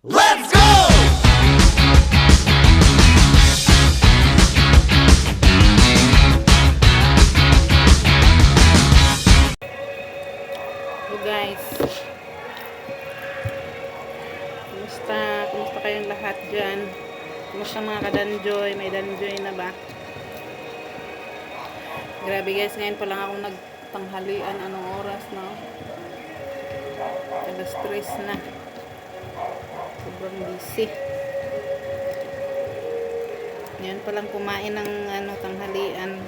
Let's go! So guys, kumusta kayong lahat dyan? Kumusta mga kadanjoy? May danjoy na ba? Grabe guys, ngayon pa lang ako nagtanghalian. Anong oras na? Alas 3 na. Sobrang busy. Ngayon pa lang kumain ng tanghalian.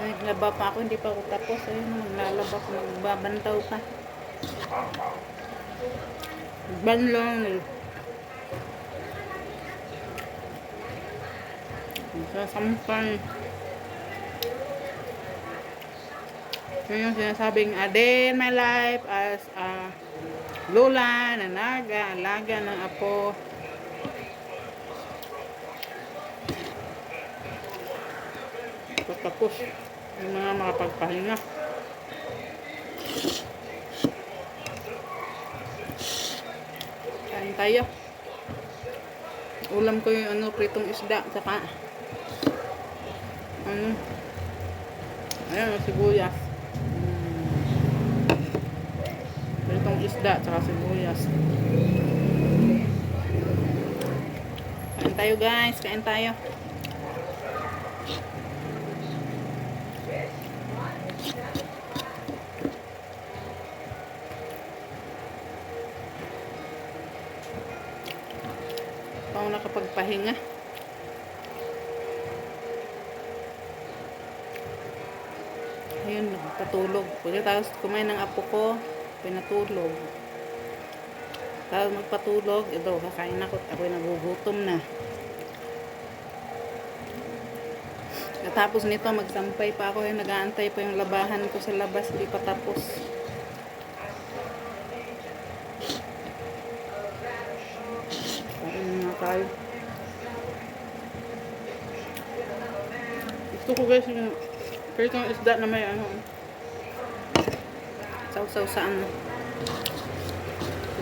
Naglaba pa ako, hindi pa ako tapos. Ayun, maglalaba ko, magbabantaw pa. Banlong. Sasampan. Yun yung sinasabing, a day in my life as a lola, nanaga, alaga ng apo. Tapos, yung mga makapagpahinga. Kain tayo. Ulam ko yung pritong isda, saka ayan, sibuyas. Pritong isda, saka sibuyas. Kain tayo guys, kain tayo. Ako nakapagpahinga. Ayun, patulog. Pagkatapos kumain ng apo ko, pinatulog. Tapos magpatulog, ito, kakain ako. Ako'y nagugutom na. Katapos nito, magsampay pa ako. Nag-aantay pa yung labahan ko sa labas. Hindi pa tapos. Tayo. Gusto ko guys yung pritong isda na may sausaw sa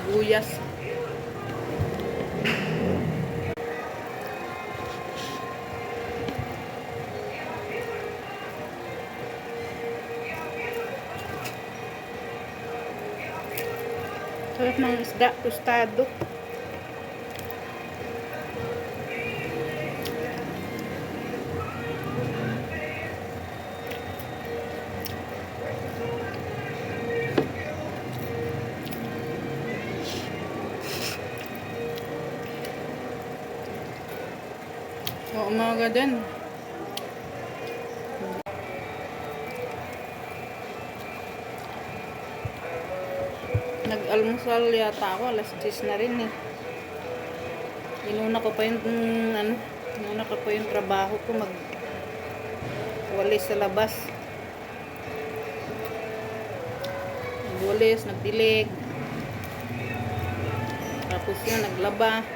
sibuyas. Sarap ng isda, tostado. O, umaga din. Nag-almusal yata ako, alas 10 na rin eh. Inuna ko pa yung trabaho ko, magwalis sa labas. Nagwalis, nagdilig. Tapos yun, naglaba.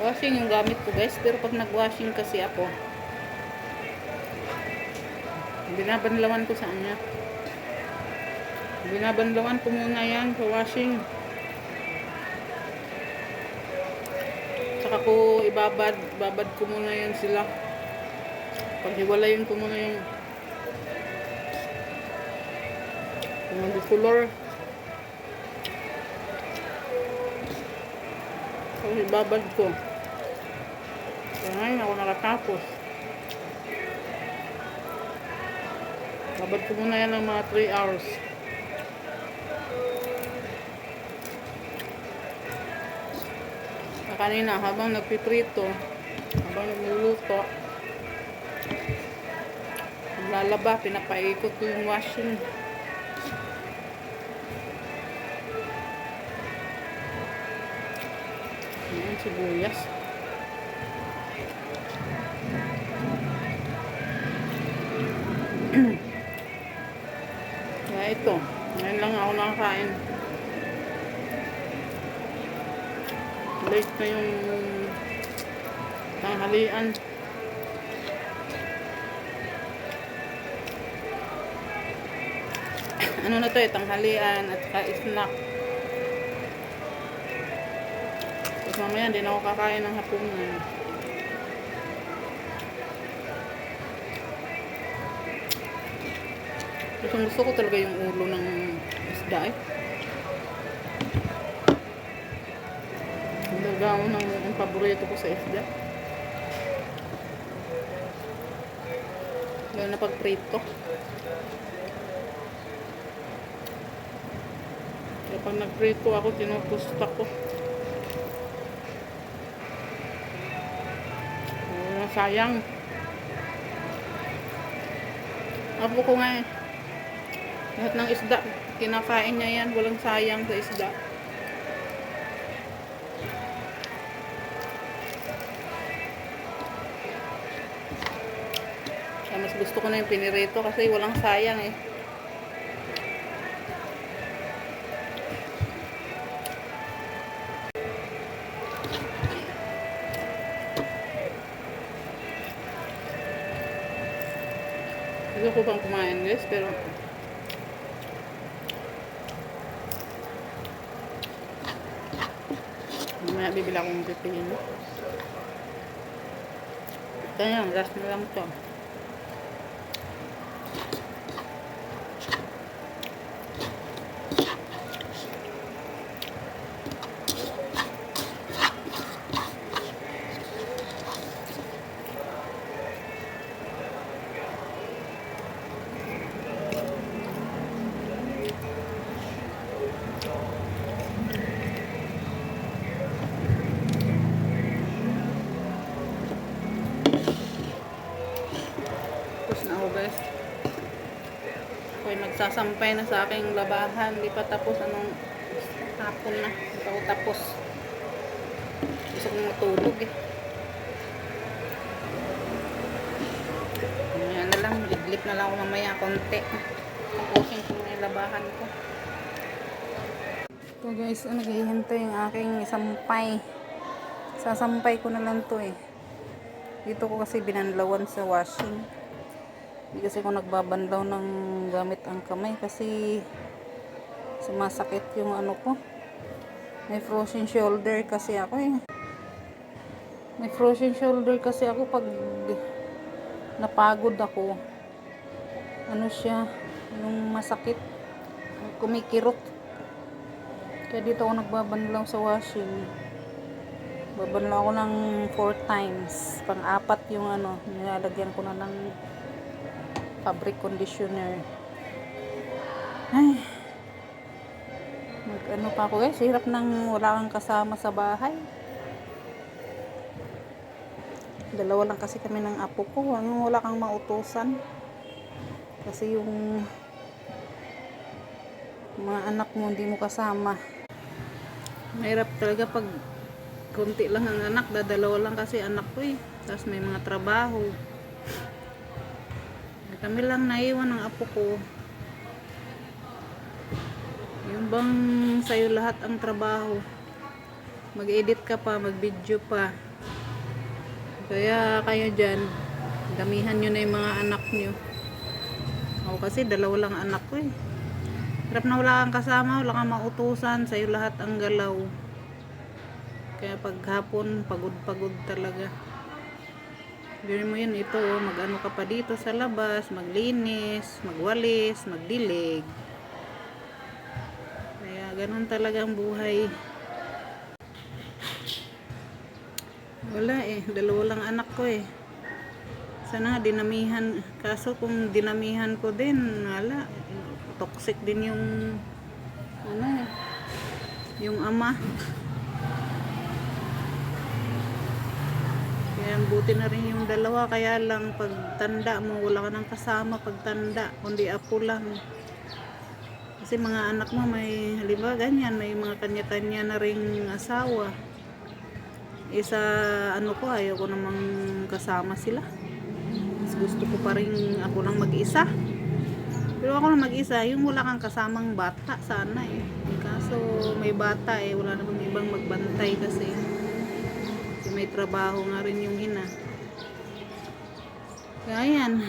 Washing yung gamit ko guys, pero pag nag-washing kasi ako, binabanlawan ko sa kanya. Binabanlawan ko muna yan sa washing. Saka ko babad ko muna yan sila. Paghiwalayin ko muna yung color. So ibabad ko. Kaya ngayon ako nakatapos. Babad ko muna yan ng mga 3 hours. Kanina habang nagpiprito, habang nagluluto, naglalaba, pinapaikot ko yung washing. Ayan, sibuyas. Kaya ito, ngayon lang ako nakakain. Late na yung tanghalian. Ano na to eh, tanghalian at saka snack. Tapos mamaya hindi na ako kakain ng hapunan. Gusto ko talaga yung ulo ng isda eh. Talaga ang paborito ko sa isda. Lalo na pag prito. Kaya pag nagprito ako, tinupusta ko. Sayang. Apo ko nga eh. Lahat ng isda, kinakain niya yan. Walang sayang sa isda. Kaya mas gusto ko na yung pinirito kasi walang sayang eh. Gusto ko pang kumain guys, pero mamaya bibili akong pipino. Kaya last na lang to. Tapos na ako guys. Ako'y nagsasampay na sa aking labahan. Di pa tapos, anong hapon na. Di pa ako tapos. Gusto kong matulog eh. Ayan na lang. Idlip na lang ako mamaya konti. Tapusin ko na yung labahan ko. So guys, naghihintay yung aking sampay. Sasampay ko na lang to eh. Dito ko kasi binanlawan sa washing. Hindi kasi ako nagbabanlaw ng gamit ang kamay kasi sumasakit yung ano ko. May frozen shoulder kasi ako eh. May frozen shoulder kasi ako pag napagod ako. Ano siya, yung masakit, kumikirot. Kaya dito ako nagbabanlaw sa washing. Babanlaw ako ng 4 times. Pang-apat yung ano, nilalagyan ko na ng fabric conditioner. Ay, ano pa ako guys, hirap nang wala kang kasama sa bahay. Dalawa lang kasi kami ng apo ko, wala kang mautusan kasi yung mga anak mo hindi mo kasama. Mahirap talaga pag konti lang ang anak, dadalawa lang kasi anak ko eh, tapos may mga trabaho. Kami lang naiwan ng apo ko. Yung bang sa'yo lahat ang trabaho. Mag-edit ka pa, mag-video pa. Kaya kayo dyan, damihan nyo na yung mga anak nyo. Ako kasi dalawa lang anak ko eh. Hirap na wala kang kasama, wala kang mautusan, sa'yo lahat ang galaw. Kaya paghapon, pagod-pagod talaga. Gawin mo yun, ito, mag-ano ka pa dito sa labas, maglinis, magwalis, magdilig. Kaya ganun talaga ang buhay. Wala eh, dalawa lang anak ko eh. Sana dinamihan, kaso kung dinamihan ko din, wala, toxic din yung ano eh, yung ama. Kaya buti na rin yung dalawa, kaya lang pag tanda mo, wala ka nang kasama pag tanda, kundi apo lang. Kasi mga anak mo may, halimbawa ganyan, may mga kanya-kanya na ring asawa. Isa, ano ko, ayaw ko namang kasama sila. Mas gusto ko pa rin ako lang mag-isa. Pero ako lang mag-isa, yung wala kang kasamang bata, sana eh. Kaso may bata eh, wala namang ibang magbantay kasi. May trabaho nga rin yung ina. Kaya yan,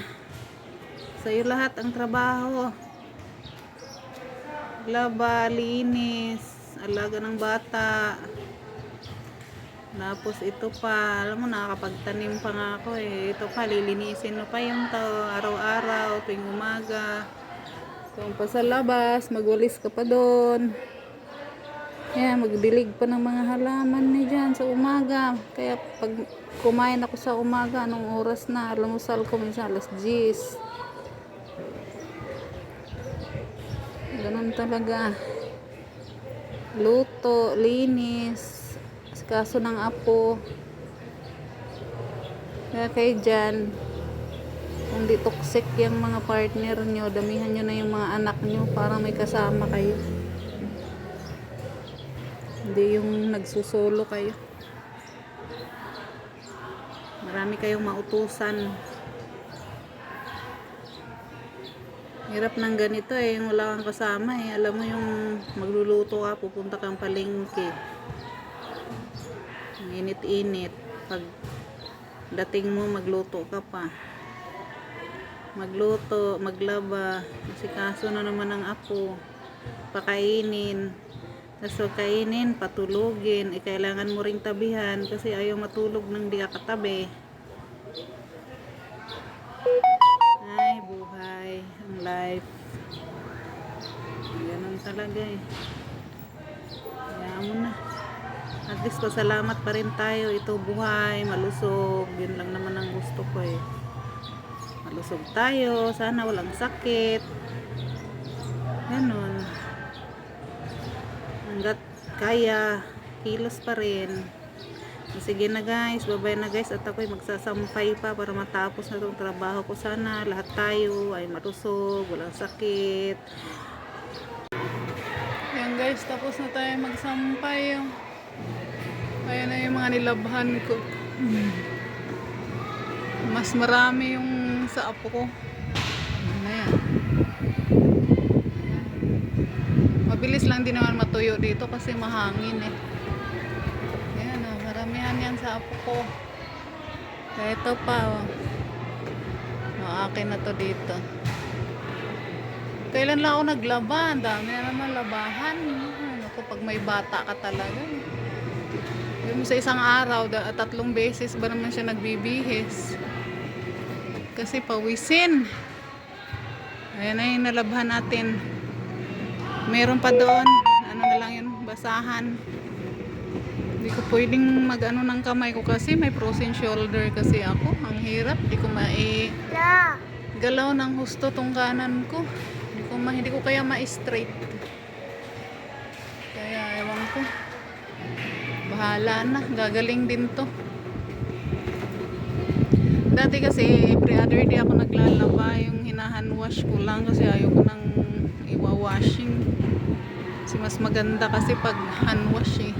sa'yo lahat ang trabaho. laba, linis, alaga ng bata. Tapos ito pa, alam mo, nakakapagtanim pa nga ako eh. Ito pa, lilinisin mo pa yung to, araw-araw, tuwing umaga. Kung pa sa labas, magwalis ka pa doon. Kaya magdilig pa ng mga halaman ni dyan sa umaga. Kaya pag kumain ako sa umaga, anong oras na, lumusal ko minsan alas 10. Ganun talaga. Luto, linis, kaso ng apo. Kaya kayo dyan, kung di toxic yung mga partner nyo, damihan nyo na yung mga anak nyo para may kasama kayo. Hindi yung nagsusolo kayo. Marami kayong mautusan. Hirap ng ganito eh, yung wala kang kasama eh. Alam mo yung magluluto ka, pupunta kang palengke. Init-init. Pag dating mo, magluto ka pa. Magluto, maglaba. Kasi kaso na naman ng apo. Pakainin. Tapos kainin, patulugin. Kailangan mo ring tabihan kasi ayaw matulog nang di ka katabi. Ay, buhay. Ang life. Ganun talaga eh. Kaya mo na. At least pasalamat pa rin tayo. Ito buhay, malusog. Yun lang naman ang gusto ko eh. Malusog tayo. Sana walang sakit. Ganun. Hanggat kaya, kilos pa rin. Sige na guys, bye-bye na guys. At ako'y magsasampay pa para matapos na itong trabaho ko. Sana lahat tayo ay malusog, walang sakit. Yan guys, tapos na tayo magsampay. Ayan na yung mga nilabhan ko. Mas marami yung sa apo ko. Ayan na yan. Mabilis lang din naman matuyo dito kasi mahangin eh. Ayan o, maramihan yan sa apo ko. Kaya ito pa o. Akin na to dito. Kailan lang ako naglaba? Ang dami na naman labahan. Ano ko, pag may bata ka talaga. Yung sa isang araw, 3 beses ba naman siya nagbibihis? Kasi pawisin. Ayan na yung nalabhan natin. Meron pa doon, ano na lang yun, basahan. Hindi ko pwedeng mag-ano ng kamay ko kasi may frozen shoulder kasi ako. Ang hirap, hindi ko galaw ng husto tong kanan ko. Hindi ko kaya ma-straight. Kaya ewan ko. Bahala na, gagaling din to. Dati kasi every other day ako naglalaba, yung hinahan wash ko lang kasi ayoko nang iwa-washing. Kasi mas maganda kasi pag hand wash eh.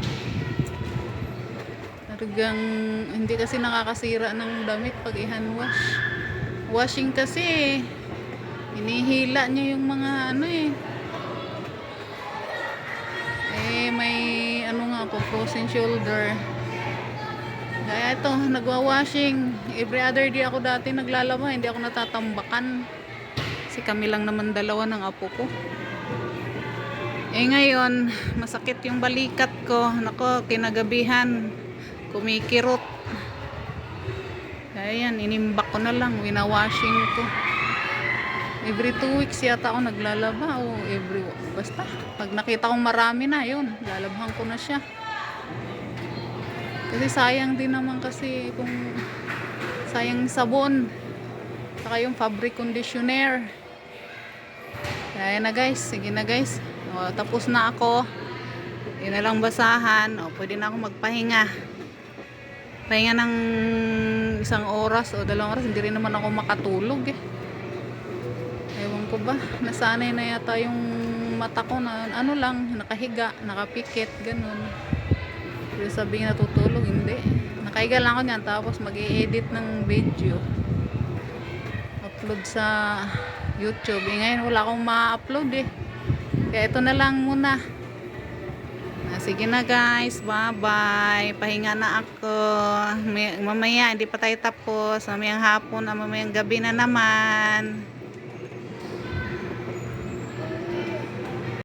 Talagang hindi kasi nakakasira ng damit pag i-hand wash. Washing kasi hinihila niya yung mga ano eh. May ano nga po, frozen shoulder. Kaya ito, nagwa-washing. Every other day ako dati naglalaba, hindi ako natatambakan. Kasi kami lang naman dalawa ng apo ko. Ngayon, masakit yung balikat ko. Nako, kinagabihan, kumikirot. Kaya yan, inimbak ko na lang, winawashing ko. Every 2 weeks yata ako naglalaba. O basta, pag nakita kong marami na, yun, lalabhan ko na siya. Kasi sayang din naman kasi kung sayang sabon. Saka yung fabric conditioner. Kaya na guys, sige na guys. O, tapos na ako. Yun na lang basahan. O, pwede na ako magpahinga. Pahinga ng 1 oras o 2 oras. Hindi rin naman ako makatulog eh. Ewan ko ba. Nasanay na yata yung mata ko na ano lang, nakahiga, nakapikit, ganun. Pero sabihin natutulog, hindi. Nakahiga lang ako niyan. Tapos mag-i-edit ng video. Upload sa YouTube. Ngayon wala akong ma-upload eh. Kaya ito na lang muna. Sige na guys, bye bye. Pahinga na ako. Mamaya hindi pa tayo tapos. Mamayang hapon, mamayang gabi na naman.